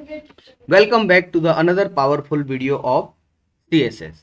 Welcome back to the another powerful video of CSS।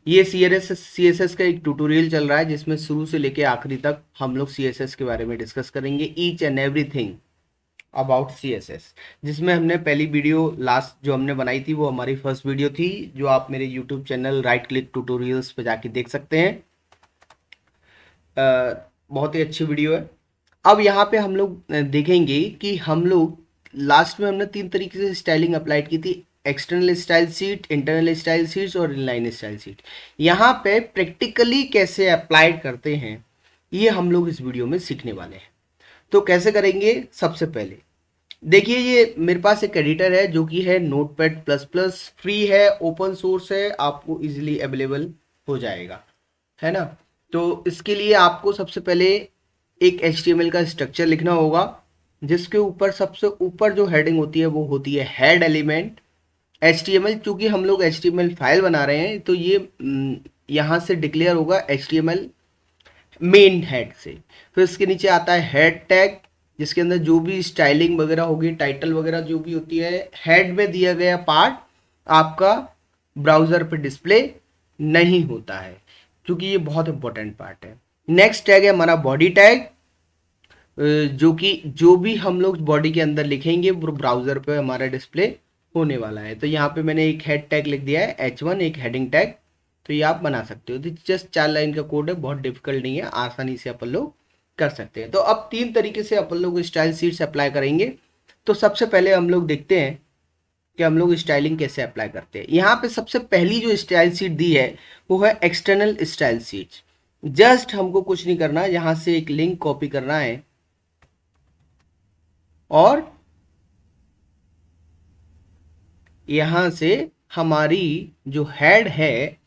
ये CSS का एक tutorial चल रहा है जिसमें शुरू से लेके आखिरी तक हम लोग CSS के बारे में डिस्कस करेंगे, each and everything about CSS। जिसमें हमने पहली वीडियो लास्ट जो हमने बनाई थी वो हमारी फर्स्ट वीडियो थी, जो आप मेरे YouTube channel right click tutorials पे जाके देख सकते हैं। बहुत ही अच्छी वीडियो है। अब यहाँ पे हम लोग देखेंगे कि हम लोग लास्ट में हमने 3 तरीके से स्टाइलिंग अप्लाइड की थी, external style sheet, internal style sheets और इनलाइन स्टाइल शीट। यहाँ पे प्रैक्टिकली कैसे अप्लाइड करते हैं ये हम लोग इस वीडियो में सीखने वाले हैं। तो कैसे करेंगे, सबसे पहले देखिए ये मेरे पास एक एडिटर है जो कि है नोटपैड प्लस प्लस, फ्री है, ओपन सोर्स है, आपको इजीली अवेलेबल हो जाएगा, है ना। तो इसके लिए आपको सबसे पहले एक HTML का स्ट्रक्चर लिखना होगा, जिसके ऊपर सबसे ऊपर जो हेडिंग होती है वो होती है हेड एलिमेंट HTML। चूंकि हम लोग HTML फाइल बना रहे हैं तो ये यहाँ से डिक्लेयर होगा HTML मेन हेड से। फिर इसके नीचे आता है हेड टैग, जिसके अंदर जो भी स्टाइलिंग वगैरह होगी, टाइटल वगैरह जो भी होती है, हेड में दिया गया पार्ट आपका ब्राउजर पे डिस्प्ले नहीं होता है, क्योंकि ये बहुत इंपॉर्टेंट पार्ट है। नेक्स्ट टैग है हमारा बॉडी टैग, जो कि जो भी हम लोग बॉडी के अंदर लिखेंगे वो ब्राउजर पे हमारा डिस्प्ले होने वाला है। तो यहाँ पे मैंने एक हेड टैग लिख दिया है H1, एक हेडिंग टैग। तो ये आप बना सकते हो, तो जस्ट 4 लाइन का कोड है, बहुत डिफिकल्ट नहीं है, आसानी से अपन लोग कर सकते हैं। तो अब 3 तरीके से अपन लोग स्टाइल शीट्स अप्लाई करेंगे। तो सबसे पहले हम लोग देखते हैं कि हम लोग स्टाइलिंग कैसे अप्लाई करते हैं। यहाँ पे सबसे पहली जो स्टाइल शीट दी है वो है एक्सटर्नल स्टाइल शीट। जस्ट हमको कुछ नहीं करना, यहाँ से एक लिंक कॉपी करना है और यहाँ से हमारी जो हेड है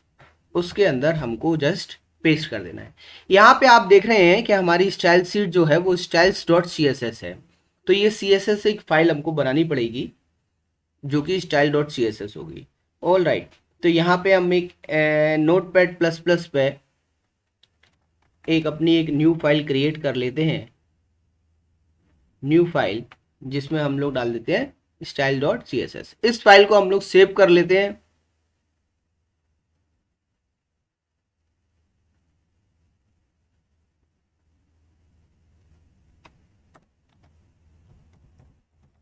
उसके अंदर हमको जस्ट पेस्ट कर देना है। यहाँ पे आप देख रहे हैं कि हमारी स्टाइल शीट जो है वो styles.css है। तो ये CSS एक फाइल हमको बनानी पड़ेगी जो कि style.css होगी। ऑल राइट, तो यहाँ पे हम एक नोटपैड प्लस प्लस पे एक अपनी एक न्यू फाइल क्रिएट कर लेते हैं, न्यू फाइल, जिसमें हम लोग डाल देते हैं style.css। इस फाइल को हम लोग सेव कर लेते हैं।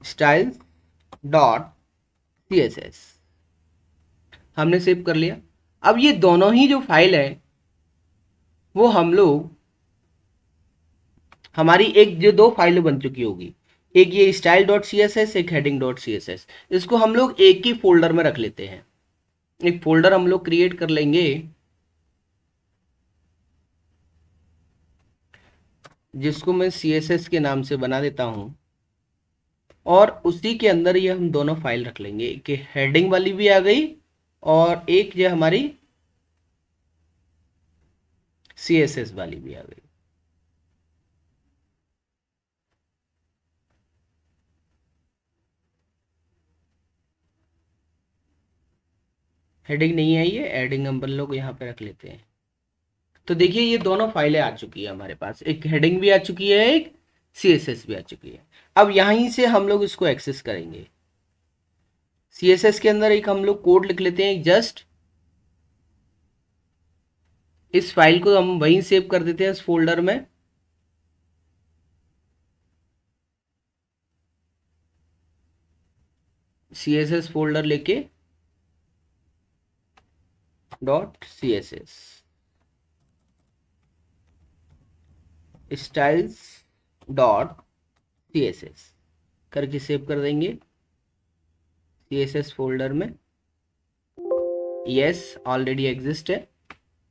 styles.css हमने सेव कर लिया। अब ये दोनों ही जो फाइल है वो हम लोग, हमारी एक जो 2 फाइलें बन चुकी होगी, एक ये style.css, एक heading.css, इसको हम लोग एक ही फोल्डर में रख लेते हैं। एक फोल्डर हम लोग क्रिएट कर लेंगे जिसको मैं CSS के नाम से बना देता हूं, और उसी के अंदर ये हम दोनों फाइल रख लेंगे कि हेडिंग वाली भी आ गई और एक जो हमारी CSS वाली भी आ गई। हेडिंग नहीं आई है, हेडिंग हम लोग यहाँ पे रख लेते हैं। तो देखिए ये दोनों फाइलें आ चुकी है हमारे पास, एक हेडिंग भी आ चुकी है, एक CSS भी आ चुकी है। अब यहीं से हम लोग इसको एक्सेस करेंगे। CSS के अंदर एक हम लोग कोड लिख लेते हैं, जस्ट इस फाइल को हम वहीं सेव कर देते हैं इस फोल्डर में। CSS फोल्डर लेके .css styles.css करके सेव कर देंगे CSS फोल्डर में। यस, ऑलरेडी एग्जिस्ट है,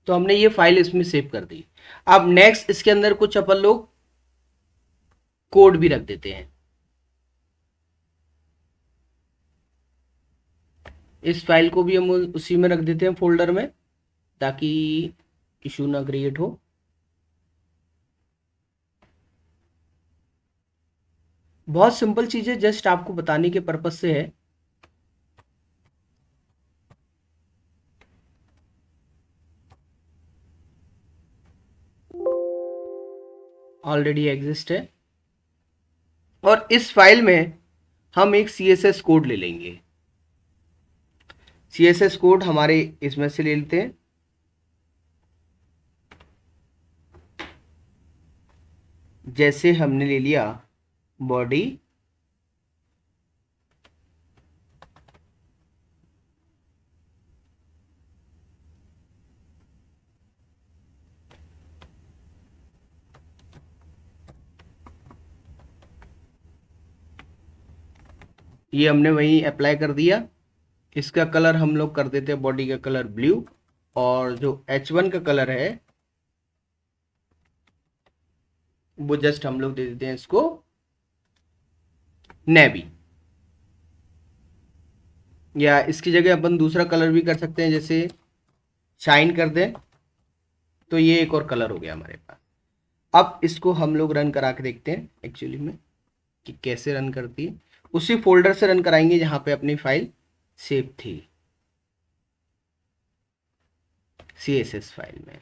तो हमने ये फाइल इसमें सेव कर दी। अब नेक्स्ट इसके अंदर कुछ अपन लोग कोड भी रख देते हैं। इस फाइल को भी हम उसी में रख देते हैं फोल्डर में, ताकि इशू ना क्रिएट हो। बहुत सिंपल चीज़ है, जस्ट आपको बताने के पर्पज से है। ऑलरेडी एग्जिस्ट है, और इस फाइल में हम एक CSS कोड ले लेंगे। CSS कोड हमारे इसमें से ले लेते हैं। जैसे हमने ले लिया बॉडी, ये हमने वहीं अप्लाई कर दिया। इसका कलर हम लोग कर देते हैं बॉडी का कलर ब्लू, और जो H1 का कलर है वो जस्ट हम लोग दे देते हैं इसको नेवी, या इसकी जगह अपन दूसरा कलर भी कर सकते हैं, जैसे शाइन कर दें, तो ये एक और कलर हो गया हमारे पास। अब इसको हम लोग रन करा के देखते हैं एक्चुअली में कि कैसे रन करती है। उसी फोल्डर से रन कराएंगे जहां पे अपनी फाइल सेव थी, CSS फाइल में।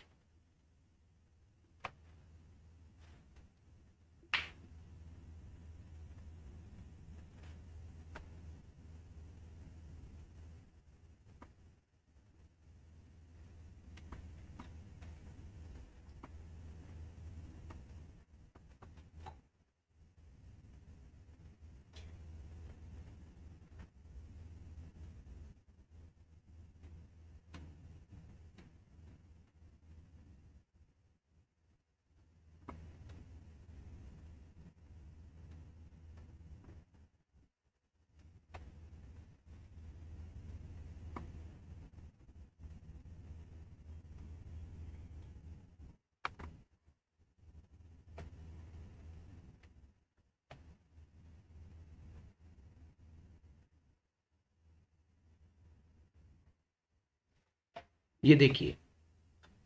ये देखिए,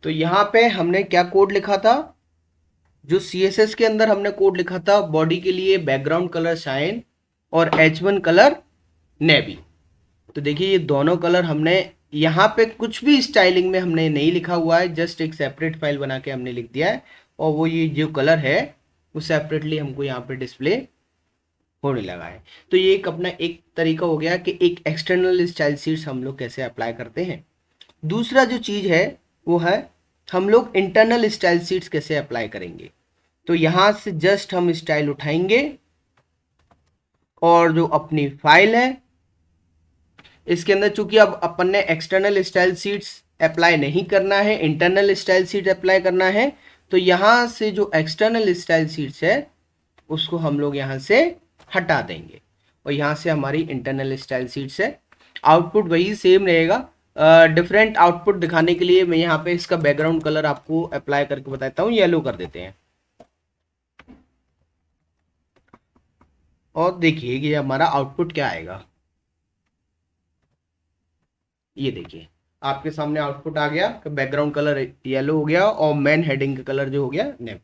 तो यहाँ पे हमने क्या कोड लिखा था, जो CSS के अंदर हमने कोड लिखा था बॉडी के लिए बैकग्राउंड कलर शाइन और H1 कलर नेवी। तो देखिए ये दोनों कलर हमने यहाँ पे कुछ भी स्टाइलिंग में हमने नहीं लिखा हुआ है, जस्ट एक सेपरेट फाइल बना के हमने लिख दिया है, और वो ये जो कलर है वो सेपरेटली हमको यहाँ पे डिस्प्ले होने लगा है। तो ये एक अपना एक तरीका हो गया कि एक एक्सटर्नल स्टाइल शीट्स हम लोग कैसे अप्लाई करते हैं। दूसरा जो चीज़ है वो है हम लोग इंटरनल स्टाइल शीट्स कैसे अप्लाई करेंगे। तो यहाँ से जस्ट हम स्टाइल उठाएंगे और जो अपनी फाइल है इसके अंदर, चूंकि अब अपन ने एक्सटर्नल स्टाइल शीट्स अप्लाई नहीं करना है, इंटरनल स्टाइल शीट अप्लाई करना है, तो यहाँ से जो एक्सटर्नल स्टाइल शीट्स है उसको हम लोग यहाँ से हटा देंगे, और यहाँ से हमारी इंटरनल स्टाइल शीट्स है। आउटपुट वही सेम रहेगा। डिफरेंट आउटपुट दिखाने के लिए मैं यहाँ पे इसका बैकग्राउंड कलर आपको अप्लाई करके बताता हूँ, येलो कर देते हैं, और देखिए कि हमारा आउटपुट क्या आएगा। ये देखिए आपके सामने आउटपुट आ गया, बैकग्राउंड कलर येलो हो गया और मेन हेडिंग का कलर जो हो गया नेवी।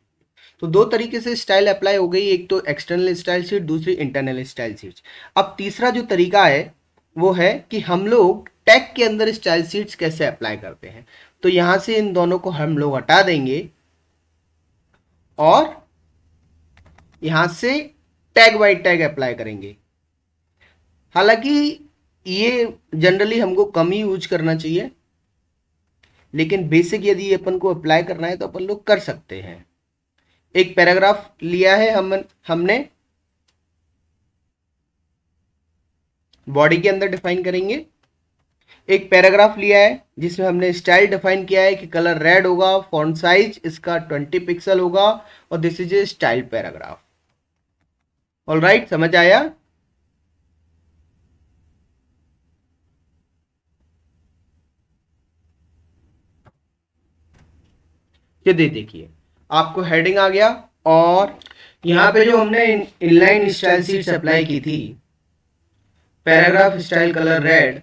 तो दो तरीके से स्टाइल अप्लाई हो गई, एक तो एक्सटर्नल स्टाइल शीट, दूसरी इंटरनल स्टाइल शीट। अब तीसरा जो तरीका है वो है कि हम लोग टैग के अंदर स्टाइल शीट्स कैसे अप्लाई करते हैं। तो यहाँ से इन दोनों को हम लोग हटा देंगे और यहाँ से टैग बाई टैग अप्लाई करेंगे। हालांकि ये जनरली हमको कम ही यूज करना चाहिए, लेकिन बेसिक यदि अपन को अप्लाई करना है तो अपन लोग कर सकते हैं। एक पैराग्राफ लिया है हमने बॉडी के अंदर डिफाइन करेंगे। एक पैराग्राफ लिया है जिसमें हमने स्टाइल डिफाइन किया है कि कलर रेड होगा, फॉन्ट साइज इसका 20 पिक्सल होगा, और this is a style paragraph. Alright, समझ आया? ये देखिए आपको हेडिंग आ गया, और यहाँ पे जो हमने इनलाइन स्टाइल शीट्स अप्लाई की थी, पैराग्राफ स्टाइल कलर रेड,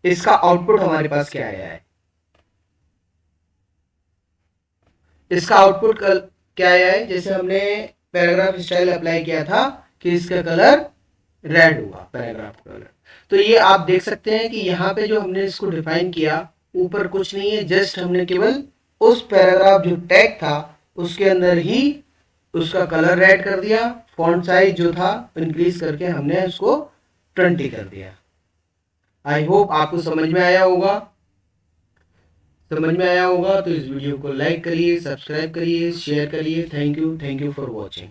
इसका आउटपुट हमारे पास क्या आया है। इसका आउटपुट क्या आया है, जैसे हमने पैराग्राफ स्टाइल अप्लाई किया था कि इसका कलर रेड हुआ, पैराग्राफ कलर। तो ये आप देख सकते हैं कि यहाँ पे जो हमने इसको डिफाइन किया, ऊपर कुछ नहीं है, जस्ट हमने केवल उस पैराग्राफ जो टैग था उसके अंदर ही उसका कलर रेड कर दिया, फॉन्ट साइज जो था इंक्रीज करके हमने उसको 20 कर दिया। आई होप आपको समझ में आया होगा। तो इस वीडियो को लाइक करिए, सब्सक्राइब करिए, शेयर करिए। Thank you for watching.